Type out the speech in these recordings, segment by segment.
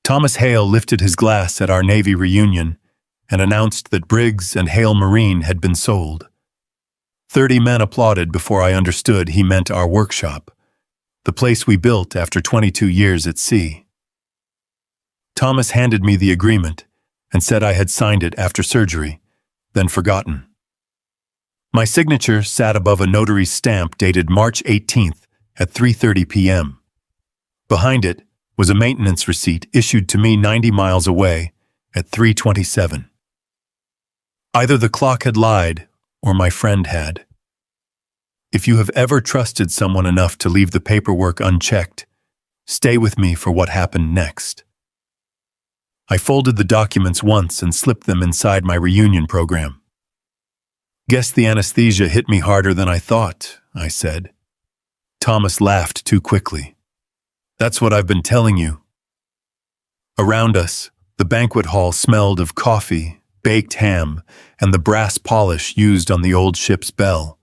Thomas Hale lifted his glass at our Navy reunion and announced that Briggs and Hale Marine had been sold. 30 men applauded before I understood he meant our workshop, the place we built after 22 years at sea. Thomas handed me the agreement and said I had signed it after surgery, then forgotten. My signature sat above a notary's stamp dated March 18th at 3:30 p.m. Behind it was a maintenance receipt issued to me 90 miles away at 3:27. Either the clock had lied or my friend had. If you have ever trusted someone enough to leave the paperwork unchecked, stay with me for what happened next. I folded the documents once and slipped them inside my reunion program. Guess the anesthesia hit me harder than I thought, I said. Thomas laughed too quickly. That's what I've been telling you. Around us, the banquet hall smelled of coffee, baked ham, and the brass polish used on the old ship's bell.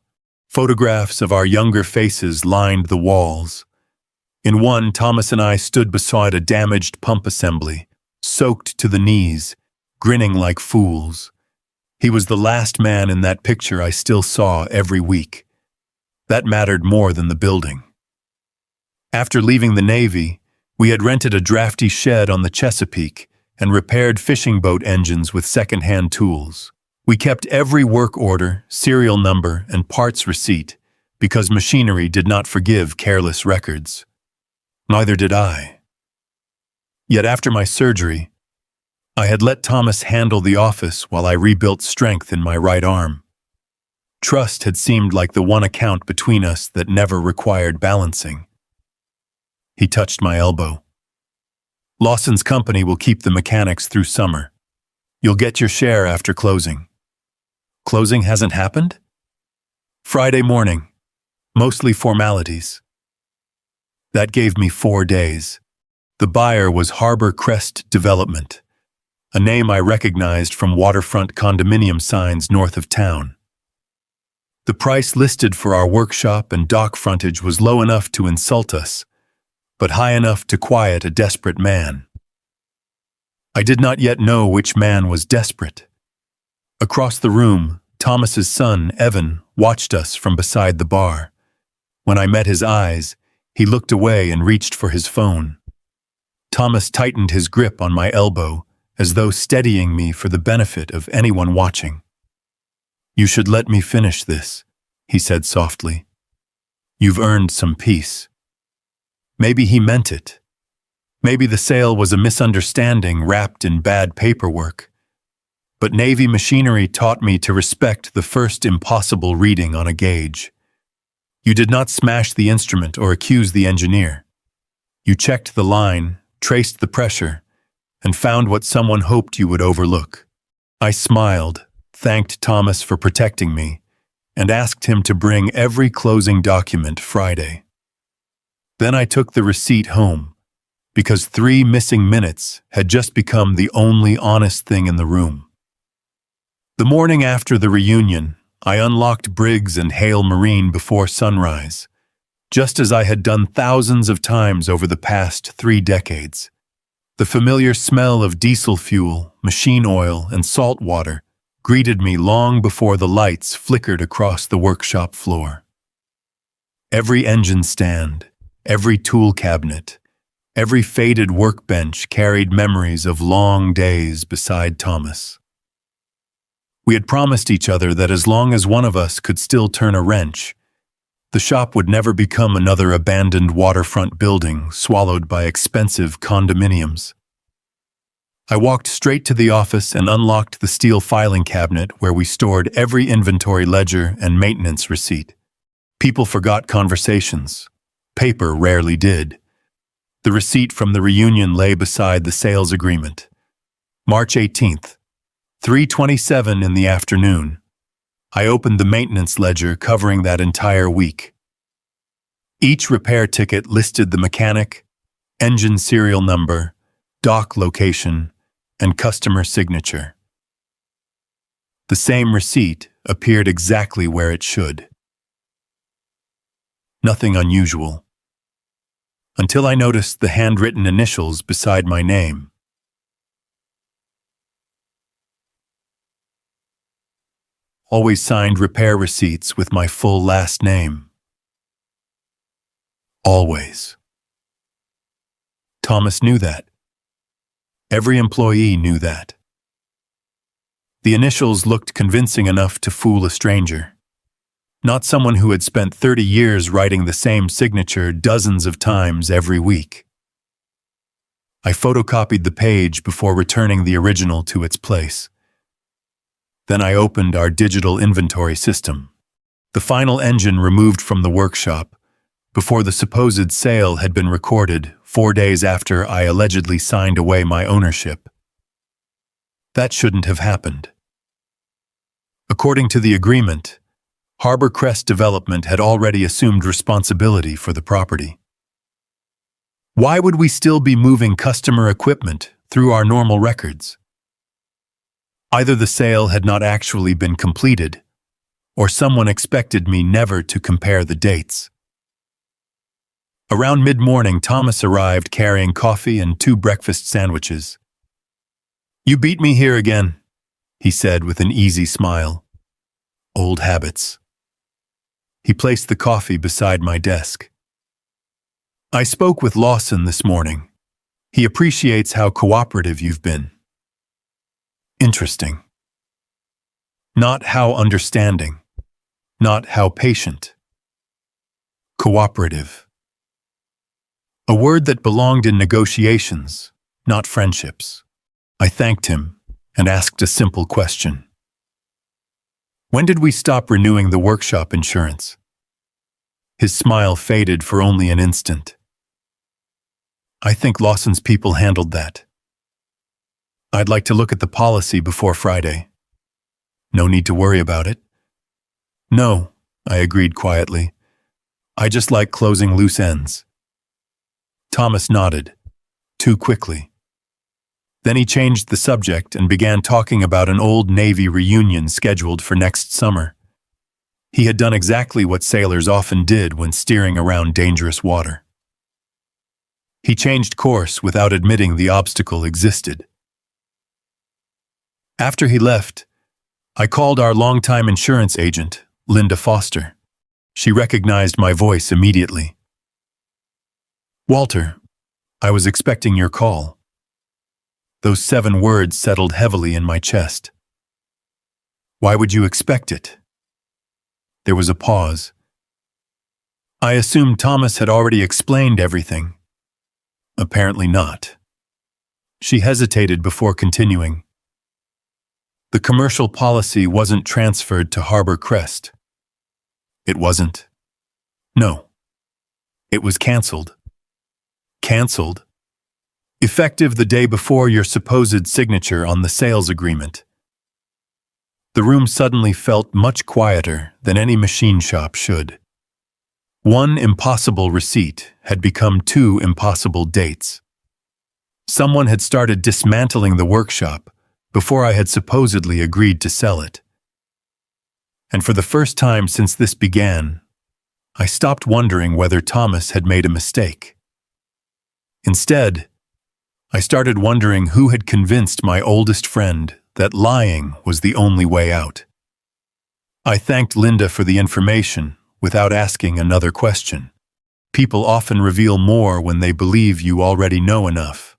Photographs of our younger faces lined the walls. In one, Thomas and I stood beside a damaged pump assembly, soaked to the knees, grinning like fools. He was the last man in that picture I still saw every week. That mattered more than the building. After leaving the Navy, we had rented a drafty shed on the Chesapeake and repaired fishing boat engines with second-hand tools. We kept every work order, serial number, and parts receipt because machinery did not forgive careless records. Neither did I. Yet after my surgery, I had let Thomas handle the office while I rebuilt strength in my right arm. Trust had seemed like the one account between us that never required balancing. He touched my elbow. Lawson's company will keep the mechanics through summer. You'll get your share after closing. Closing hasn't happened? Friday morning. Mostly formalities. That gave me 4 days. The buyer was Harbor Crest Development, a name I recognized from waterfront condominium signs north of town. The price listed for our workshop and dock frontage was low enough to insult us, but high enough to quiet a desperate man. I did not yet know which man was desperate. Across the room, Thomas's son, Evan, watched us from beside the bar. When I met his eyes, he looked away and reached for his phone. Thomas tightened his grip on my elbow, as though steadying me for the benefit of anyone watching. You should let me finish this, he said softly. You've earned some peace. Maybe he meant it. Maybe the sale was a misunderstanding wrapped in bad paperwork. But Navy machinery taught me to respect the first impossible reading on a gauge. You did not smash the instrument or accuse the engineer. You checked the line, traced the pressure, and found what someone hoped you would overlook. I smiled, thanked Thomas for protecting me, and asked him to bring every closing document Friday. Then I took the receipt home, because 3 missing minutes had just become the only honest thing in the room. The morning after the reunion, I unlocked Briggs and Hale Marine before sunrise, just as I had done thousands of times over the past 3 decades. The familiar smell of diesel fuel, machine oil, and salt water greeted me long before the lights flickered across the workshop floor. Every engine stand, every tool cabinet, every faded workbench carried memories of long days beside Thomas. We had promised each other that as long as one of us could still turn a wrench, the shop would never become another abandoned waterfront building swallowed by expensive condominiums. I walked straight to the office and unlocked the steel filing cabinet where we stored every inventory ledger and maintenance receipt. People forgot conversations. Paper rarely did. The receipt from the reunion lay beside the sales agreement. March 18th, 3:27 in the afternoon. I opened the maintenance ledger covering that entire week. Each repair ticket listed the mechanic, engine serial number, dock location, and customer signature. The same receipt appeared exactly where it should. Nothing unusual. Until I noticed the handwritten initials beside my name. always signed repair receipts with my full last name. Always. Thomas knew that. Every employee knew that. The initials looked convincing enough to fool a stranger. Not someone who had spent 30 years writing the same signature dozens of times every week. I photocopied the page before returning the original to its place. Then I opened our digital inventory system. The final engine removed from the workshop before the supposed sale had been recorded 4 days after I allegedly signed away my ownership. That shouldn't have happened. According to the agreement, Harbor Crest Development had already assumed responsibility for the property. Why would we still be moving customer equipment through our normal records? Either the sale had not actually been completed, or someone expected me never to compare the dates. Around mid-morning, Thomas arrived carrying coffee and 2 breakfast sandwiches. "You beat me here again," he said with an easy smile. Old habits. He placed the coffee beside my desk. "I spoke with Lawson this morning. He appreciates how cooperative you've been." Interesting. Not how understanding. Not how patient. Cooperative. A word that belonged in negotiations, not friendships. I thanked him and asked a simple question. "When did we stop renewing the workshop insurance?" His smile faded for only an instant. "I think Lawson's people handled that. I'd like to look at the policy before Friday." "No need to worry about it." "No," I agreed quietly. "I just like closing loose ends." Thomas nodded, too quickly. Then he changed the subject and began talking about an old Navy reunion scheduled for next summer. He had done exactly what sailors often did when steering around dangerous water. He changed course without admitting the obstacle existed. After he left, I called our longtime insurance agent, Linda Foster. She recognized my voice immediately. "Walter, I was expecting your call." Those 7 words settled heavily in my chest. "Why would you expect it?" There was a pause. I assumed Thomas had already explained everything. Apparently not. She hesitated before continuing. "The commercial policy wasn't transferred to Harbor Crest." "It wasn't?" "No. It was canceled." "Canceled?" "Effective the day before your supposed signature on the sales agreement." The room suddenly felt much quieter than any machine shop should. One impossible receipt had become 2 impossible dates. Someone had started dismantling the workshop before I had supposedly agreed to sell it. And for the first time since this began, I stopped wondering whether Thomas had made a mistake. Instead, I started wondering who had convinced my oldest friend that lying was the only way out. I thanked Linda for the information without asking another question. People often reveal more when they believe you already know enough.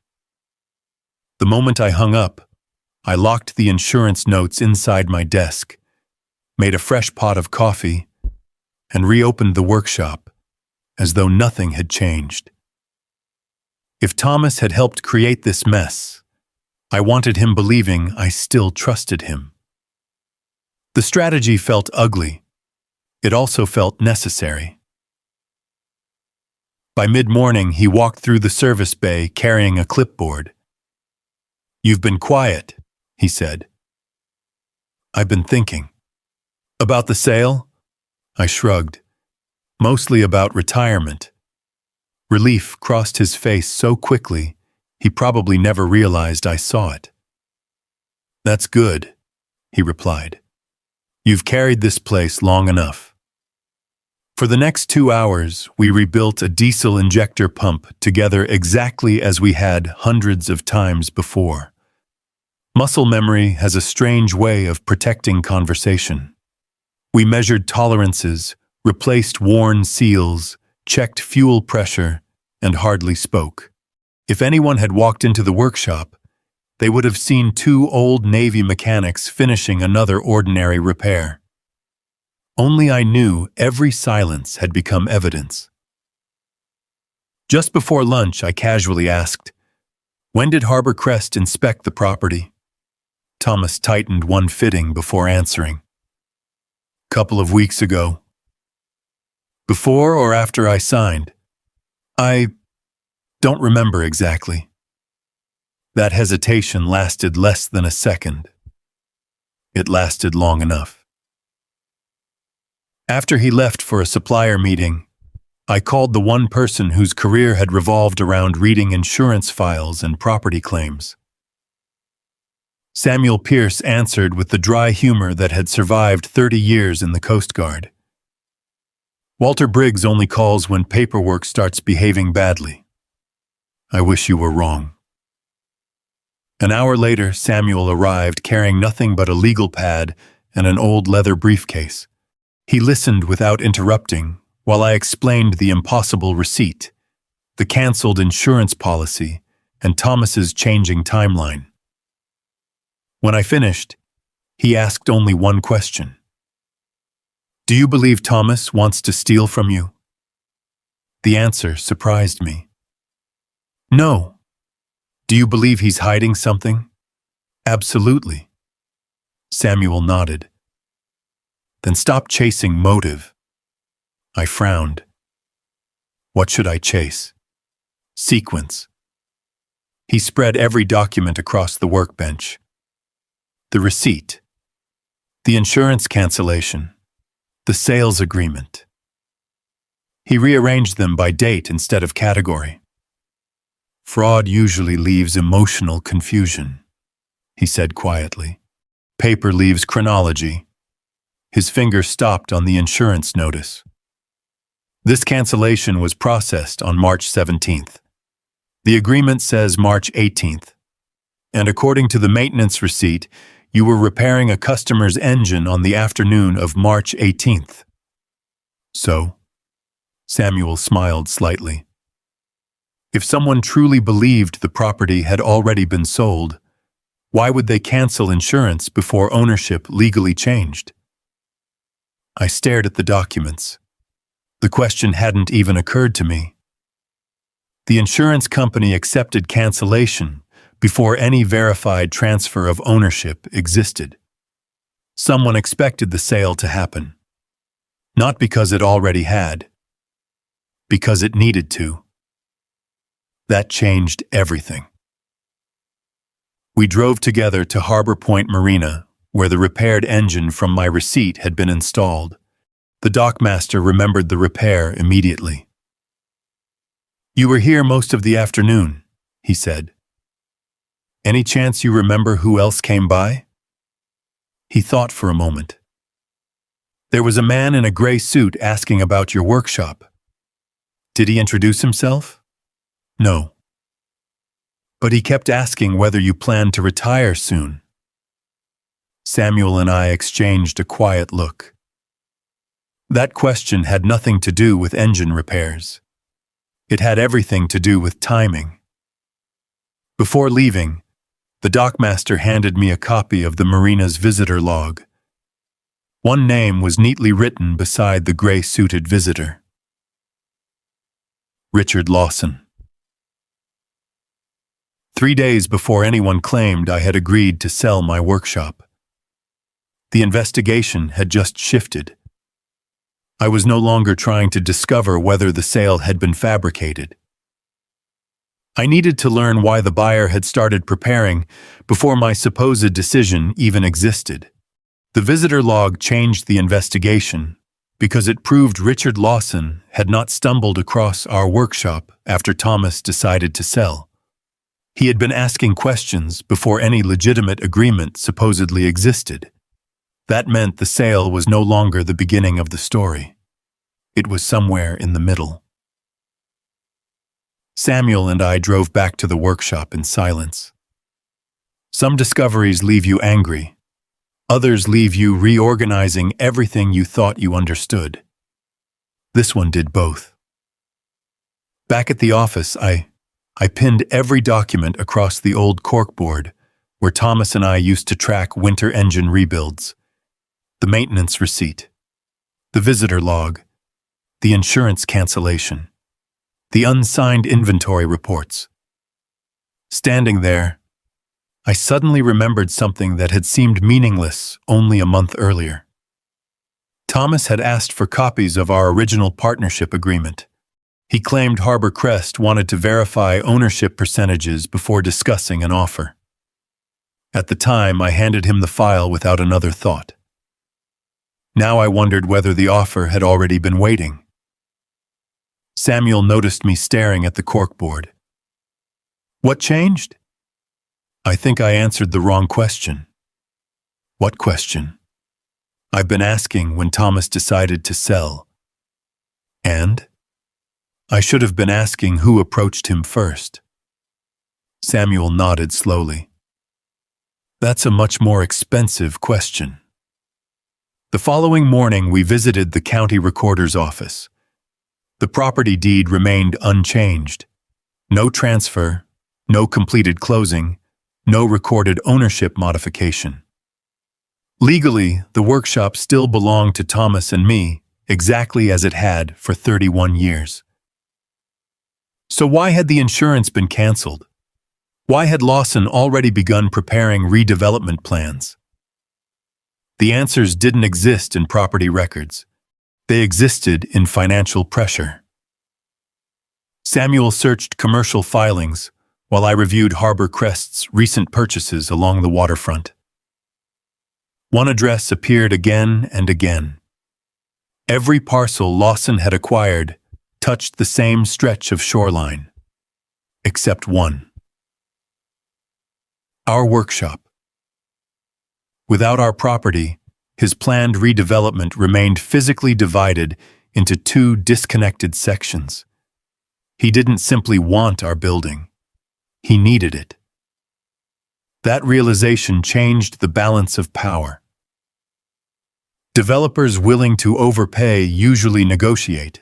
The moment I hung up, I locked the insurance notes inside my desk, made a fresh pot of coffee, and reopened the workshop as though nothing had changed. If Thomas had helped create this mess, I wanted him believing I still trusted him. The strategy felt ugly. It also felt necessary. By mid-morning, he walked through the service bay carrying a clipboard. "You've been quiet," he said. "I've been thinking." "About the sale?" I shrugged. "Mostly about retirement." Relief crossed his face so quickly, he probably never realized I saw it. "That's good," he replied. "You've carried this place long enough." For the next 2 hours, we rebuilt a diesel injector pump together exactly as we had hundreds of times before. Muscle memory has a strange way of protecting conversation. We measured tolerances, replaced worn seals, checked fuel pressure, and hardly spoke. If anyone had walked into the workshop, they would have seen two old Navy mechanics finishing another ordinary repair. Only I knew every silence had become evidence. Just before lunch, I casually asked, "When did Harbor Crest inspect the property?" Thomas tightened one fitting before answering. "Couple of weeks ago." "Before or after I signed?" "I don't remember exactly." That hesitation lasted less than a second. It lasted long enough. After he left for a supplier meeting, I called the one person whose career had revolved around reading insurance files and property claims. Samuel Pierce answered with the dry humor that had survived 30 years in the Coast Guard. "Walter Briggs only calls when paperwork starts behaving badly. I wish you were wrong." An hour later, Samuel arrived carrying nothing but a legal pad and an old leather briefcase. He listened without interrupting while I explained the impossible receipt, the canceled insurance policy, and Thomas's changing timeline. When I finished, he asked only one question. "Do you believe Thomas wants to steal from you?" The answer surprised me. "No." "Do you believe he's hiding something?" "Absolutely." Samuel nodded. "Then stop chasing motive." I frowned. What should I chase? Sequence. He spread every document across the workbench. The receipt, the insurance cancellation, the sales agreement. He rearranged them by date instead of category. "Fraud usually leaves emotional confusion," he said quietly. "Paper leaves chronology." His finger stopped on the insurance notice. "This cancellation was processed on March 17th. The agreement says March 18th. And according to the maintenance receipt, you were repairing a customer's engine on the afternoon of March 18th. So?" Samuel smiled slightly. "If someone truly believed the property had already been sold, why would they cancel insurance before ownership legally changed?" I stared at the documents. The question hadn't even occurred to me. The insurance company accepted cancellation before any verified transfer of ownership existed. Someone expected the sale to happen. Not because it already had. Because it needed to. That changed everything. We drove together to Harbor Point Marina, where the repaired engine from my receipt had been installed. The dockmaster remembered the repair immediately. "You were here most of the afternoon," he said. "Any chance you remember who else came by?" He thought for a moment. "There was a man in a gray suit asking about your workshop." "Did he introduce himself?" "No." "But he kept asking whether you planned to retire soon." Samuel and I exchanged a quiet look. That question had nothing to do with engine repairs. It had everything to do with timing. Before leaving, the dockmaster handed me a copy of the marina's visitor log. One name was neatly written beside the gray-suited visitor. Richard Lawson. 3 days before anyone claimed I had agreed to sell my workshop. The investigation had just shifted. I was no longer trying to discover whether the sale had been fabricated. I needed to learn why the buyer had started preparing before my supposed decision even existed. The visitor log changed the investigation because it proved Richard Lawson had not stumbled across our workshop after Thomas decided to sell. He had been asking questions before any legitimate agreement supposedly existed. That meant the sale was no longer the beginning of the story. It was somewhere in the middle. Samuel and I drove back to the workshop in silence. Some discoveries leave you angry. Others leave you reorganizing everything you thought you understood. This one did both. Back at the office, I pinned every document across the old corkboard where Thomas and I used to track winter engine rebuilds, the maintenance receipt, the visitor log, the insurance cancellation, the unsigned inventory reports. Standing there, I suddenly remembered something that had seemed meaningless only a month earlier. Thomas had asked for copies of our original partnership agreement. He claimed Harbor Crest wanted to verify ownership percentages before discussing an offer. At the time, I handed him the file without another thought. Now I wondered whether the offer had already been waiting. Samuel noticed me staring at the corkboard. What changed? I think I answered the wrong question. What question? I've been asking when Thomas decided to sell. And? I should have been asking who approached him first. Samuel nodded slowly. That's a much more expensive question. The following morning, we visited the county recorder's office. The property deed remained unchanged. No transfer, no completed closing, no recorded ownership modification. Legally, the workshop still belonged to Thomas and me, exactly as it had for 31 years. So why had the insurance been canceled? Why had Lawson already begun preparing redevelopment plans? The answers didn't exist in property records. They existed in financial pressure. Samuel searched commercial filings while I reviewed Harbor Crest's recent purchases along the waterfront. One address appeared again and again. Every parcel Lawson had acquired touched the same stretch of shoreline, except one. Our workshop. Without our property, his planned redevelopment remained physically divided into two disconnected sections. He didn't simply want our building. He needed it. That realization changed the balance of power. Developers willing to overpay usually negotiate.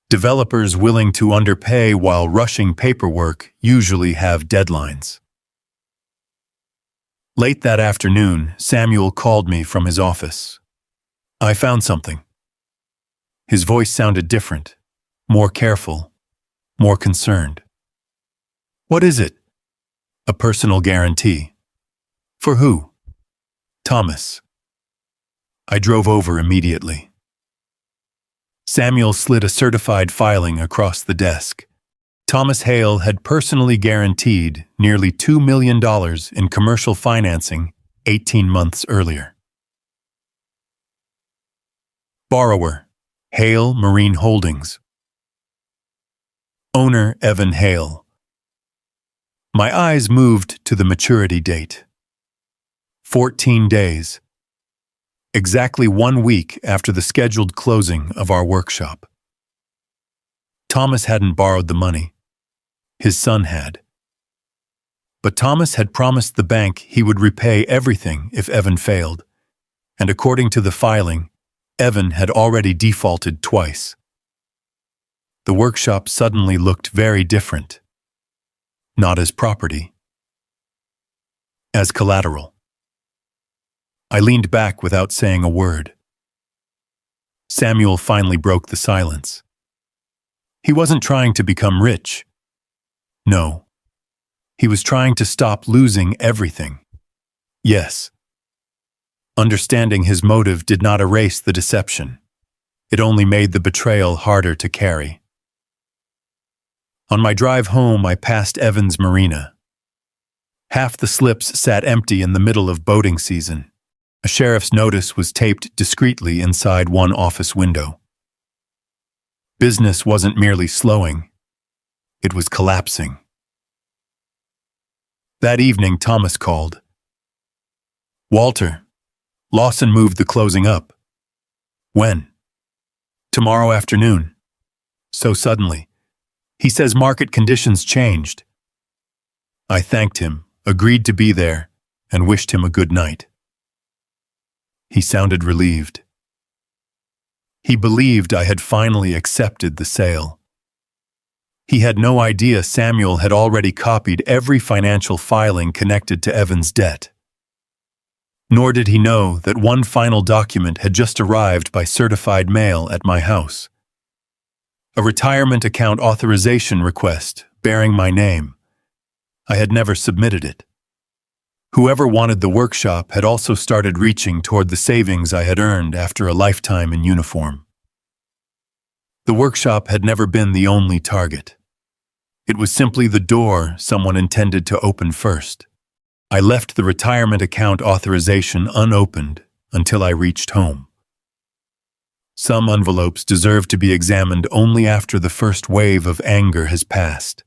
Developers willing to underpay while rushing paperwork usually have deadlines. Late that afternoon, Samuel called me from his office. I found something. His voice sounded different, more careful, more concerned. What is it? A personal guarantee. For who? Thomas. I drove over immediately. Samuel slid a certified filing across the desk. Thomas Hale had personally guaranteed nearly $2 million in commercial financing 18 months earlier. Borrower, Hale Marine Holdings. Owner, Evan Hale. My eyes moved to the maturity date. 14 days. Exactly 1 week after the scheduled closing of our workshop. Thomas hadn't borrowed the money. His son had. But Thomas had promised the bank he would repay everything if Evan failed, and according to the filing, Evan had already defaulted twice. The workshop suddenly looked very different. Not as property. As collateral. I leaned back without saying a word. Samuel finally broke the silence. He wasn't trying to become rich. No. He was trying to stop losing everything. Yes. Understanding his motive did not erase the deception. It only made the betrayal harder to carry. On my drive home, I passed Evans Marina. Half the slips sat empty in the middle of boating season. A sheriff's notice was taped discreetly inside one office window. Business wasn't merely slowing. It was collapsing. That evening, Thomas called. Walter, Lawson moved the closing up. When? Tomorrow afternoon. So suddenly. He says market conditions changed. I thanked him, agreed to be there, and wished him a good night. He sounded relieved. He believed I had finally accepted the sale. He had no idea Samuel had already copied every financial filing connected to Evan's debt. Nor did he know that one final document had just arrived by certified mail at my house. A retirement account authorization request bearing my name. I had never submitted it. Whoever wanted the workshop had also started reaching toward the savings I had earned after a lifetime in uniform. The workshop had never been the only target. It was simply the door someone intended to open first. I left the retirement account authorization unopened until I reached home. Some envelopes deserve to be examined only after the first wave of anger has passed.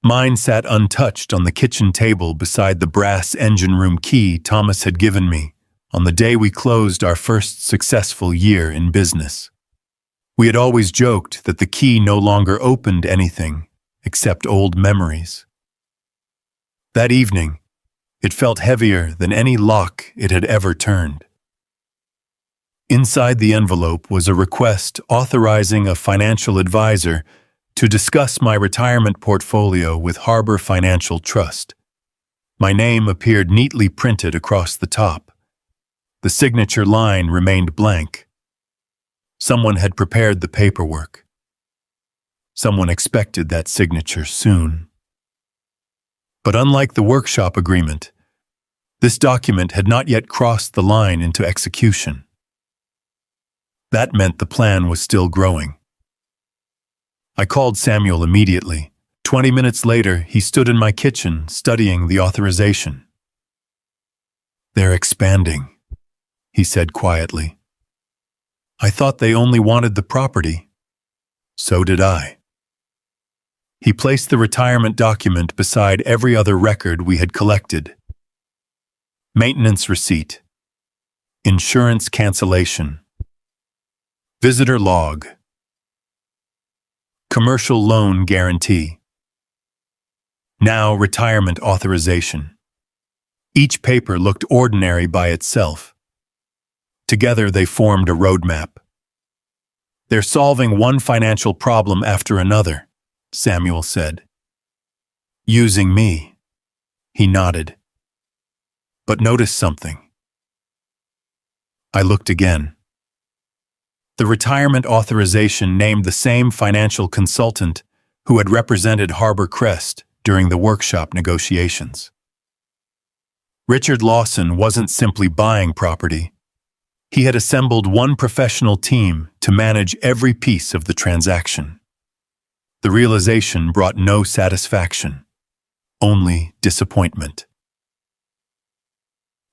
Mine sat untouched on the kitchen table beside the brass engine room key Thomas had given me on the day we closed our first successful year in business. We had always joked that the key no longer opened anything except old memories. That evening, it felt heavier than any lock it had ever turned. Inside the envelope was a request authorizing a financial advisor to discuss my retirement portfolio with Harbor Financial Trust. My name appeared neatly printed across the top. The signature line remained blank. Someone had prepared the paperwork. Someone expected that signature soon. But unlike the workshop agreement, this document had not yet crossed the line into execution. That meant the plan was still growing. I called Samuel immediately. 20 minutes later, he stood in my kitchen studying the authorization. "They're expanding," he said quietly. "I thought they only wanted the property." "So did I." He placed the retirement document beside every other record we had collected. Maintenance receipt. Insurance cancellation. Visitor log. Commercial loan guarantee. Now retirement authorization. Each paper looked ordinary by itself. Together they formed a roadmap. "They're solving one financial problem after another," Samuel said. "Using me." He nodded. "But notice something." I looked again. The retirement authorization named the same financial consultant who had represented Harbor Crest during the workshop negotiations. Richard Lawson wasn't simply buying property. He had assembled one professional team to manage every piece of the transaction. The realization brought no satisfaction, only disappointment.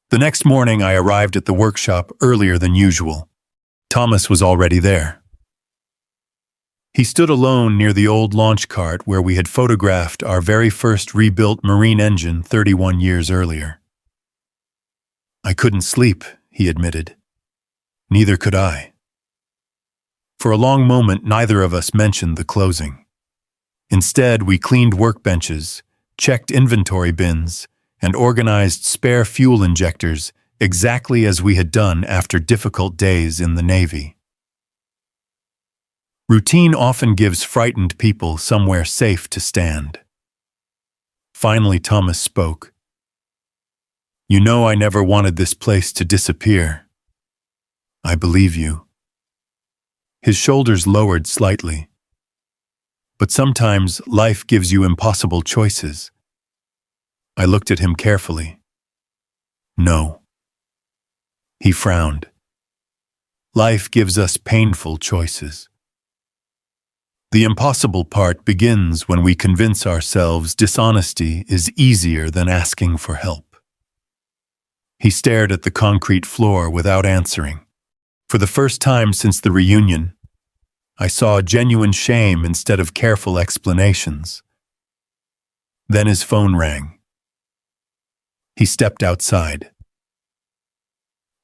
The next morning I arrived at the workshop earlier than usual. Thomas was already there. He stood alone near the old launch cart where we had photographed our very first rebuilt marine engine 31 years earlier. "I couldn't sleep," he admitted. Neither could I. For a long moment, neither of us mentioned the closing. Instead, we cleaned workbenches, checked inventory bins, and organized spare fuel injectors exactly as we had done after difficult days in the Navy. Routine often gives frightened people somewhere safe to stand. Finally, Thomas spoke. "You know I never wanted this place to disappear. I believe you." His shoulders lowered slightly. "But sometimes life gives you impossible choices." I looked at him carefully. "No." He frowned. "Life gives us painful choices. The impossible part begins when we convince ourselves dishonesty is easier than asking for help." He stared at the concrete floor without answering. For the first time since the reunion, I saw genuine shame instead of careful explanations. Then his phone rang. He stepped outside.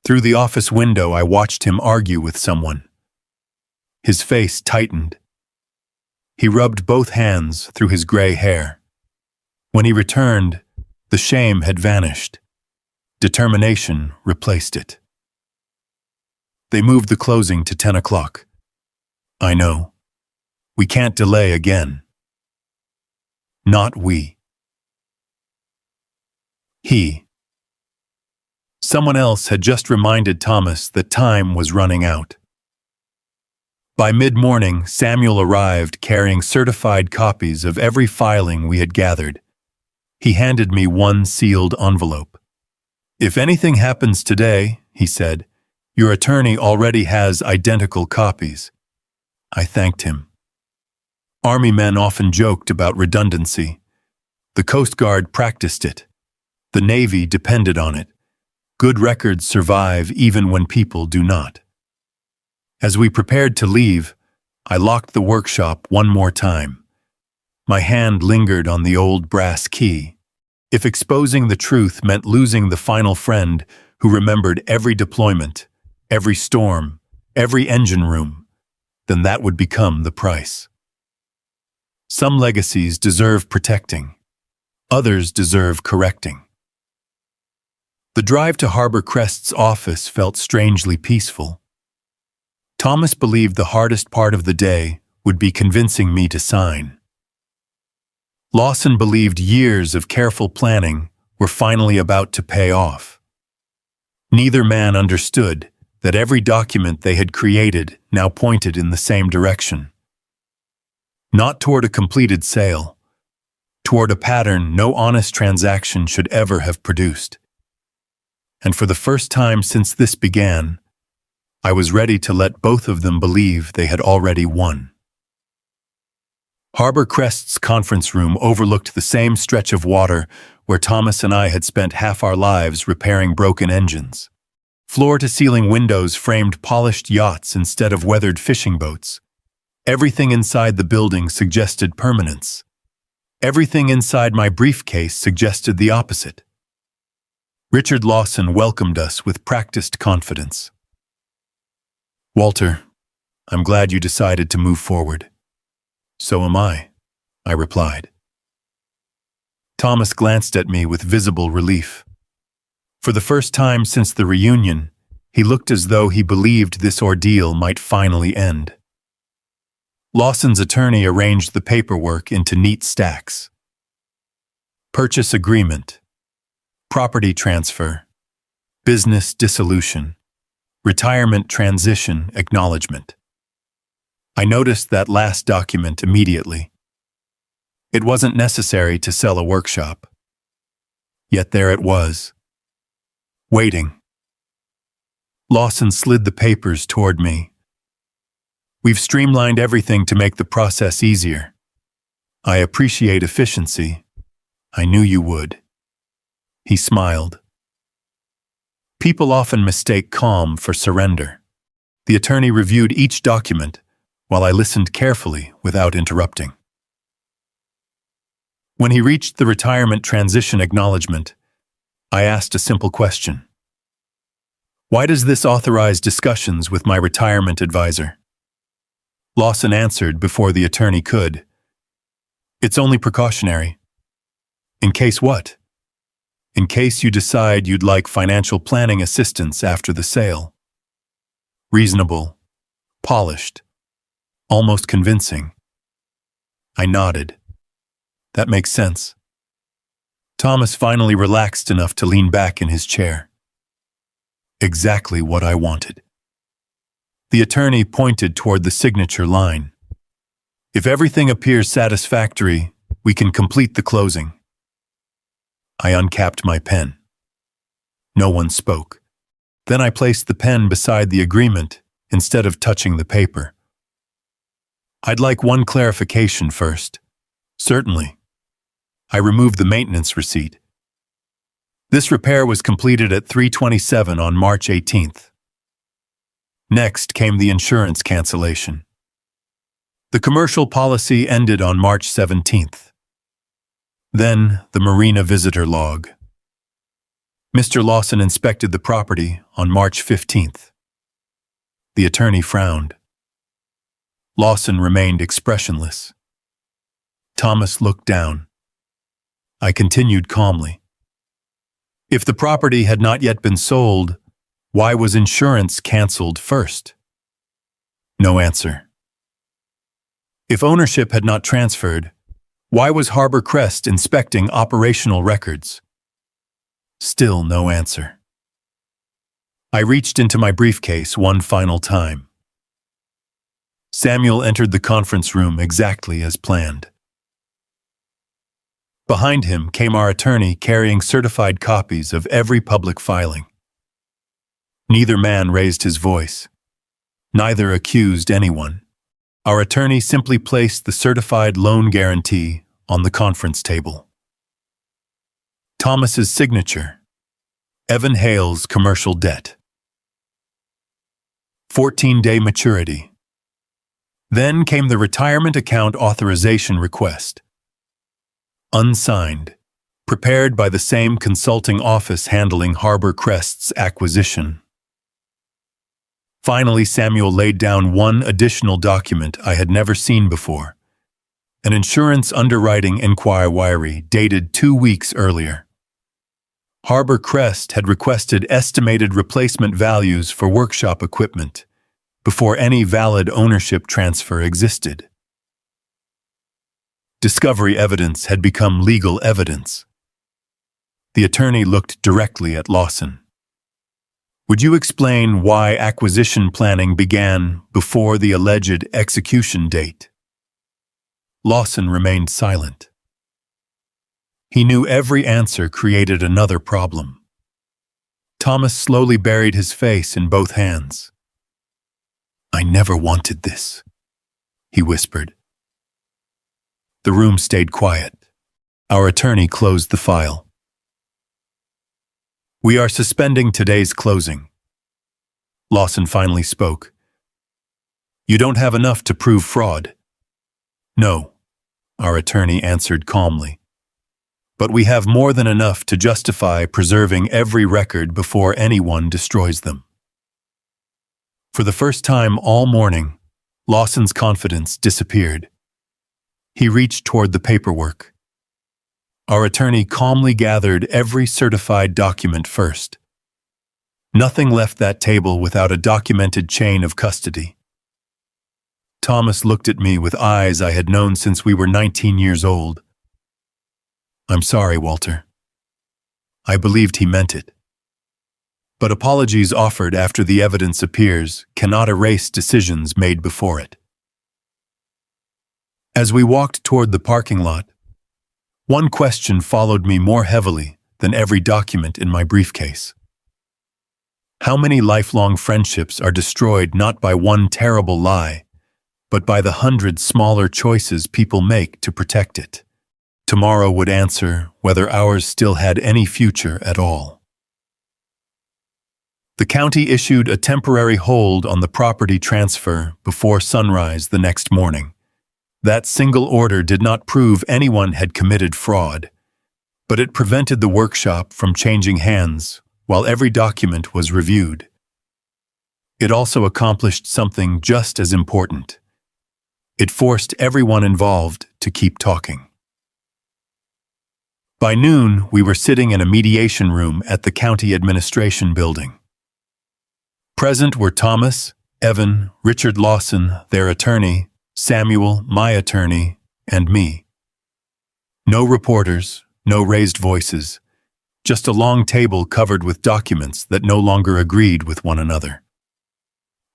Through the office window, I watched him argue with someone. His face tightened. He rubbed both hands through his gray hair. When he returned, the shame had vanished. Determination replaced it. They moved the closing to 10 o'clock. I know. We can't delay again. Not we. He. Someone else had just reminded Thomas that time was running out. By mid-morning, Samuel arrived carrying certified copies of every filing we had gathered. He handed me one sealed envelope. "If anything happens today," he said, "your attorney already has identical copies." I thanked him. Army men often joked about redundancy. The Coast Guard practiced it. The Navy depended on it. Good records survive even when people do not. As we prepared to leave, I locked the workshop one more time. My hand lingered on the old brass key. If exposing the truth meant losing the final friend who remembered every deployment, every storm, every engine room, then that would become the price. Some legacies deserve protecting. Others deserve correcting. The drive to Harbor Crest's office felt strangely peaceful. Thomas believed the hardest part of the day would be convincing me to sign. Lawson believed years of careful planning were finally about to pay off. Neither man understood that every document they had created now pointed in the same direction. Not toward a completed sale, toward a pattern no honest transaction should ever have produced. And for the first time since this began, I was ready to let both of them believe they had already won. Harbor Crest's conference room overlooked the same stretch of water where Thomas and I had spent half our lives repairing broken engines. Floor-to-ceiling windows framed polished yachts instead of weathered fishing boats. Everything inside the building suggested permanence. Everything inside my briefcase suggested the opposite. Richard Lawson welcomed us with practiced confidence. "Walter, I'm glad you decided to move forward." "So am I replied. Thomas glanced at me with visible relief. For the first time since the reunion, he looked as though he believed this ordeal might finally end. Lawson's attorney arranged the paperwork into neat stacks. Purchase agreement, property transfer, business dissolution, retirement transition acknowledgement. I noticed that last document immediately. It wasn't necessary to sell a workshop. Yet there it was, waiting. Lawson slid the papers toward me. "We've streamlined everything to make the process easier. I appreciate efficiency. I knew you would." He smiled. People often mistake calm for surrender. The attorney reviewed each document while I listened carefully without interrupting. When he reached the retirement transition acknowledgement, I asked a simple question. "Why does this authorize discussions with my retirement advisor?" Lawson answered before the attorney could. "It's only precautionary." "In case what?" "In case you decide you'd like financial planning assistance after the sale." Reasonable, polished, almost convincing. I nodded. That makes sense. Thomas finally relaxed enough to lean back in his chair. Exactly what I wanted. The attorney pointed toward the signature line. "If everything appears satisfactory, we can complete the closing." I uncapped my pen. No one spoke. Then I placed the pen beside the agreement instead of touching the paper. "I'd like one clarification first." "Certainly." I removed the maintenance receipt. This repair was completed at 3:27 on March 18th. Next came the insurance cancellation. The commercial policy ended on March 17th. Then the marina visitor log. Mr. Lawson inspected the property on March 15th. The attorney frowned. Lawson remained expressionless. Thomas looked down. I continued calmly. If the property had not yet been sold, why was insurance canceled first? No answer. If ownership had not transferred, why was Harbor Crest inspecting operational records? Still no answer. I reached into my briefcase one final time. Samuel entered the conference room exactly as planned. Behind him came our attorney carrying certified copies of every public filing. Neither man raised his voice. Neither accused anyone. Our attorney simply placed the certified loan guarantee on the conference table. Thomas's signature. Evan Hale's commercial debt. 14-day maturity. Then came the retirement account authorization request. Unsigned, prepared by the same consulting office handling Harbor Crest's acquisition. Finally, Samuel laid down one additional document I had never seen before, an insurance underwriting inquiry dated 2 weeks earlier. Harbor Crest had requested estimated replacement values for workshop equipment before any valid ownership transfer existed. Discovery evidence had become legal evidence. The attorney looked directly at Lawson. Would you explain why acquisition planning began before the alleged execution date? Lawson remained silent. He knew every answer created another problem. Thomas slowly buried his face in both hands. I never wanted this, he whispered. The room stayed quiet. Our attorney closed the file. We are suspending today's closing. Lawson finally spoke. You don't have enough to prove fraud. No, our attorney answered calmly. But we have more than enough to justify preserving every record before anyone destroys them. For the first time all morning, Lawson's confidence disappeared. He reached toward the paperwork. Our attorney calmly gathered every certified document first. Nothing left that table without a documented chain of custody. Thomas looked at me with eyes I had known since we were 19 years old. I'm sorry, Walter. I believed he meant it. But apologies offered after the evidence appears cannot erase decisions made before it. As we walked toward the parking lot, one question followed me more heavily than every document in my briefcase. How many lifelong friendships are destroyed not by one terrible lie, but by the 100 smaller choices people make to protect it? Tomorrow would answer whether ours still had any future at all. The county issued a temporary hold on the property transfer before sunrise the next morning. That single order did not prove anyone had committed fraud, but it prevented the workshop from changing hands while every document was reviewed. It also accomplished something just as important. It forced everyone involved to keep talking. By noon, we were sitting in a mediation room at the county administration building. Present were Thomas, Evan, Richard Lawson, their attorney, Samuel, my attorney, and me. No reporters, no raised voices, just a long table covered with documents that no longer agreed with one another.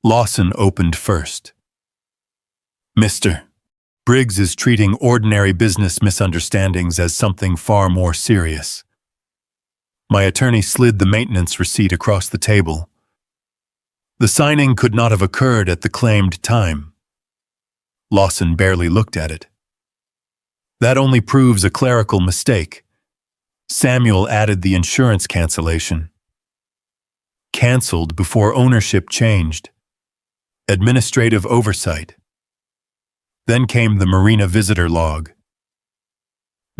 Lawson opened first. Mr. Briggs is treating ordinary business misunderstandings as something far more serious. My attorney slid the maintenance receipt across the table. The signing could not have occurred at the claimed time. Lawson barely looked at it. That only proves a clerical mistake. Samuel added the insurance cancellation. Canceled before ownership changed. Administrative oversight. Then came the marina visitor log.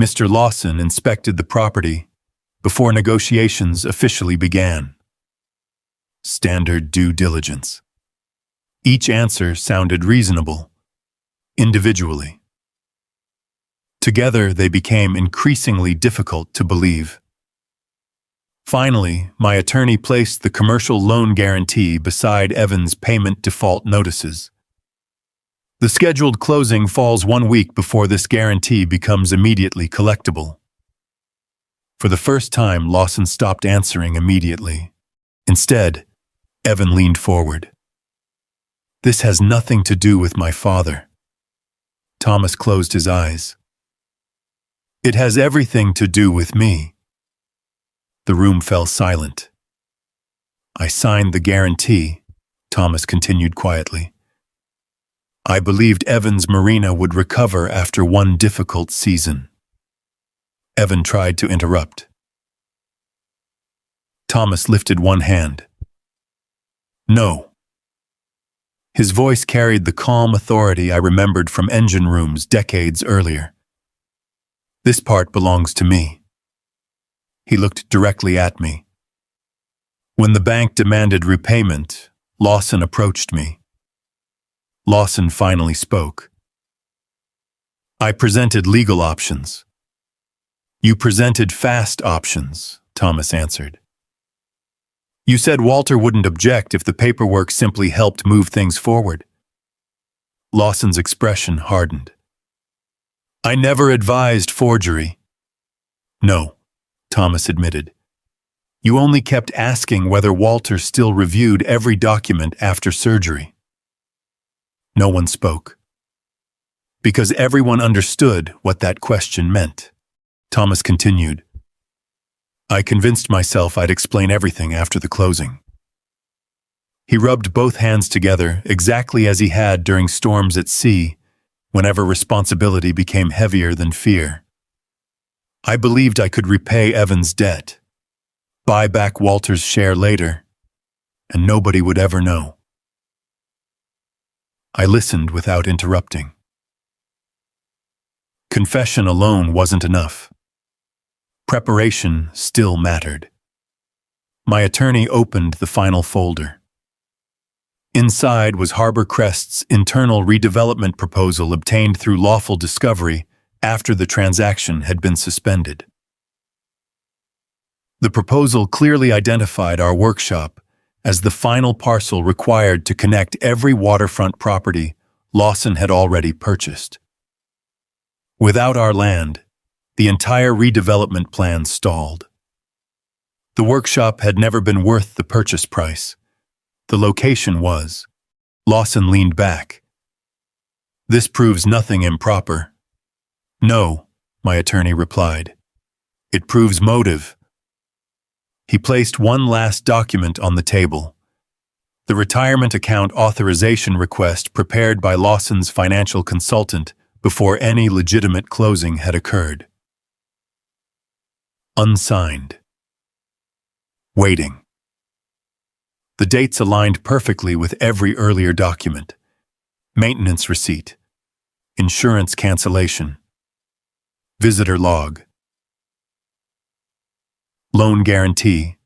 Mr. Lawson inspected the property before negotiations officially began. Standard due diligence. Each answer sounded reasonable. Individually. Together, they became increasingly difficult to believe. Finally, my attorney placed the commercial loan guarantee beside Evan's payment default notices. The scheduled closing falls 1 week before this guarantee becomes immediately collectible. For the first time, Lawson stopped answering immediately. Instead, Evan leaned forward. "This has nothing to do with my father." Thomas closed his eyes. "It has everything to do with me." The room fell silent. "I signed the guarantee," Thomas continued quietly. "I believed Evan's marina would recover after one difficult season." Evan tried to interrupt. Thomas lifted one hand. "No." His voice carried the calm authority I remembered from engine rooms decades earlier. "This part belongs to me." He looked directly at me. When the bank demanded repayment, Lawson approached me. Lawson finally spoke. "I presented legal options." "You presented fast options," Thomas answered. "You said Walter wouldn't object if the paperwork simply helped move things forward." Lawson's expression hardened. "I never advised forgery." "No," Thomas admitted. "You only kept asking whether Walter still reviewed every document after surgery." No one spoke. Because everyone understood what that question meant. Thomas continued. "I convinced myself I'd explain everything after the closing." He rubbed both hands together exactly as he had during storms at sea, whenever responsibility became heavier than fear. "I believed I could repay Evan's debt, buy back Walter's share later, and nobody would ever know." I listened without interrupting. Confession alone wasn't enough. Preparation still mattered. My attorney opened the final folder. Inside was Harbor Crest's internal redevelopment proposal obtained through lawful discovery after the transaction had been suspended. The proposal clearly identified our workshop as the final parcel required to connect every waterfront property Lawson had already purchased. Without our land, the entire redevelopment plan stalled. The workshop had never been worth the purchase price. The location was. Lawson leaned back. "This proves nothing improper." "No," my attorney replied. "It proves motive." He placed one last document on the table. The retirement account authorization request prepared by Lawson's financial consultant before any legitimate closing had occurred. Unsigned. Waiting. The dates aligned perfectly with every earlier document. Maintenance receipt. Insurance cancellation. Visitor log. Loan guarantee.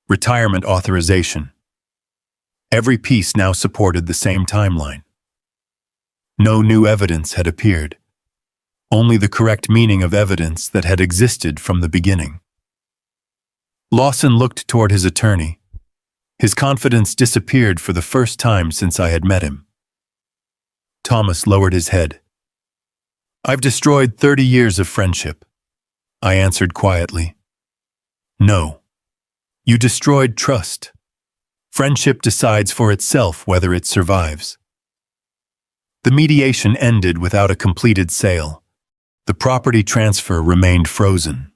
Retirement authorization. Every piece now supported the same timeline. No new evidence had appeared. Only the correct meaning of evidence that had existed from the beginning. Lawson looked toward his attorney. His confidence disappeared for the first time since I had met him. Thomas lowered his head. "I've destroyed 30 years of friendship," I answered quietly. "No. You destroyed trust. Friendship decides for itself whether it survives." The mediation ended without a completed sale. The property transfer remained frozen.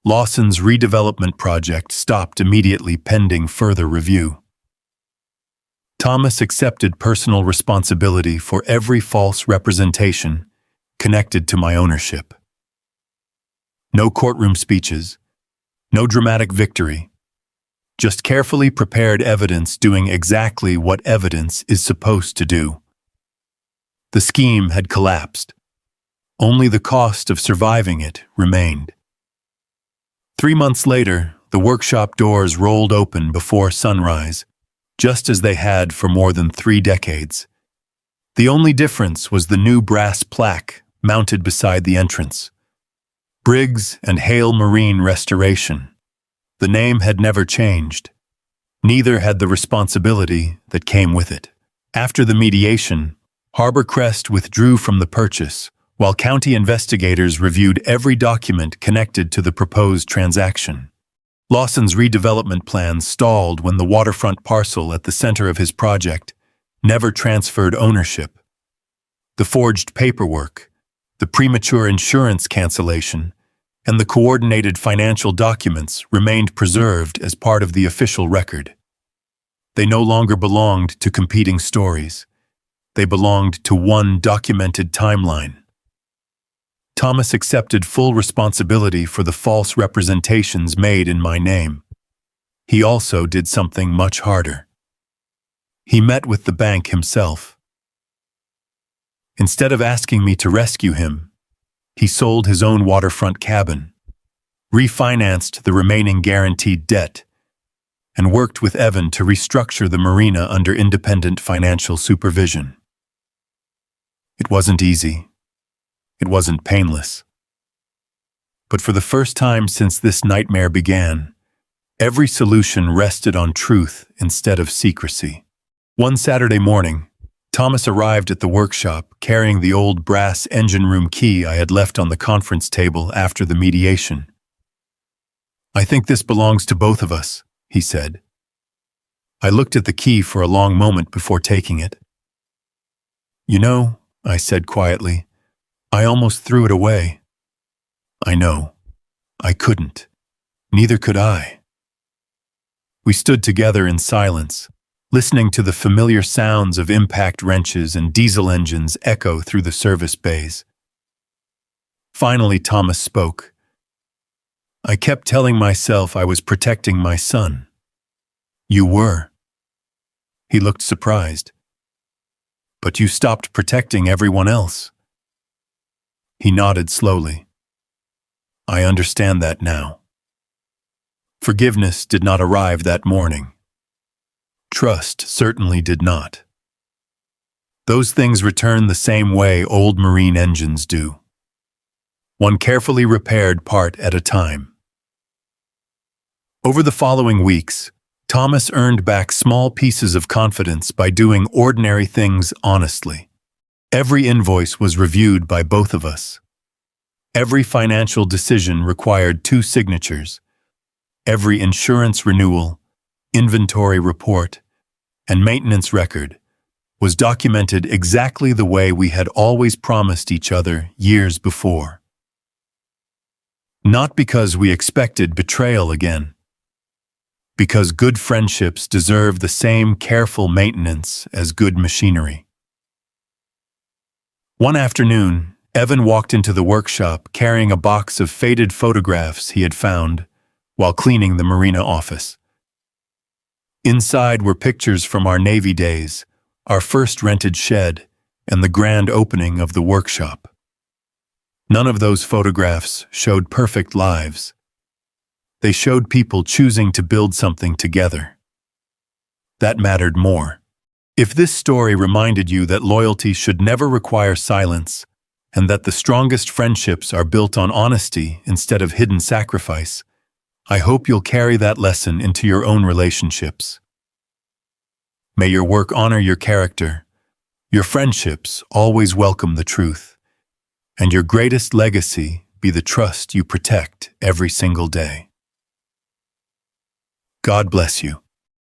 Lawson's redevelopment project stopped immediately pending further review. Thomas accepted personal responsibility for every false representation connected to my ownership. No courtroom speeches, no dramatic victory, just carefully prepared evidence doing exactly what evidence is supposed to do. The scheme had collapsed. Only the cost of surviving it remained. 3 months later, the workshop doors rolled open before sunrise, just as they had for more than 3 decades. The only difference was the new brass plaque mounted beside the entrance. Briggs and Hale Marine Restoration. The name had never changed. Neither had the responsibility that came with it. After the mediation, Harbor Crest withdrew from the purchase, while county investigators reviewed every document connected to the proposed transaction. Lawson's redevelopment plans stalled when the waterfront parcel at the center of his project never transferred ownership. The forged paperwork, the premature insurance cancellation, and the coordinated financial documents remained preserved as part of the official record. They no longer belonged to competing stories. They belonged to one documented timeline. Thomas accepted full responsibility for the false representations made in my name. He also did something much harder. He met with the bank himself. Instead of asking me to rescue him, he sold his own waterfront cabin, refinanced the remaining guaranteed debt, and worked with Evan to restructure the marina under independent financial supervision. It wasn't easy. It wasn't painless. But for the first time since this nightmare began, every solution rested on truth instead of secrecy. One Saturday morning, Thomas arrived at the workshop carrying the old brass engine room key I had left on the conference table after the mediation. "I think this belongs to both of us," he said. I looked at the key for a long moment before taking it. "You know," I said quietly, "I almost threw it away." "I know. I couldn't. Neither could I." We stood together in silence, listening to the familiar sounds of impact wrenches and diesel engines echo through the service bays. Finally, Thomas spoke. "I kept telling myself I was protecting my son." "You were." He looked surprised. "But you stopped protecting everyone else." He nodded slowly. "I understand that now." Forgiveness did not arrive that morning. Trust certainly did not. Those things return the same way old marine engines do. One carefully repaired part at a time. Over the following weeks, Thomas earned back small pieces of confidence by doing ordinary things honestly. Every invoice was reviewed by both of us. Every financial decision required 2 signatures. Every insurance renewal, inventory report, and maintenance record was documented exactly the way we had always promised each other years before. Not because we expected betrayal again, because good friendships deserve the same careful maintenance as good machinery. One afternoon, Evan walked into the workshop carrying a box of faded photographs he had found while cleaning the marina office. Inside were pictures from our Navy days, our first rented shed, and the grand opening of the workshop. None of those photographs showed perfect lives. They showed people choosing to build something together. That mattered more. If this story reminded you that loyalty should never require silence, and that the strongest friendships are built on honesty instead of hidden sacrifice, I hope you'll carry that lesson into your own relationships. May your work honor your character, your friendships always welcome the truth, and your greatest legacy be the trust you protect every single day. God bless you.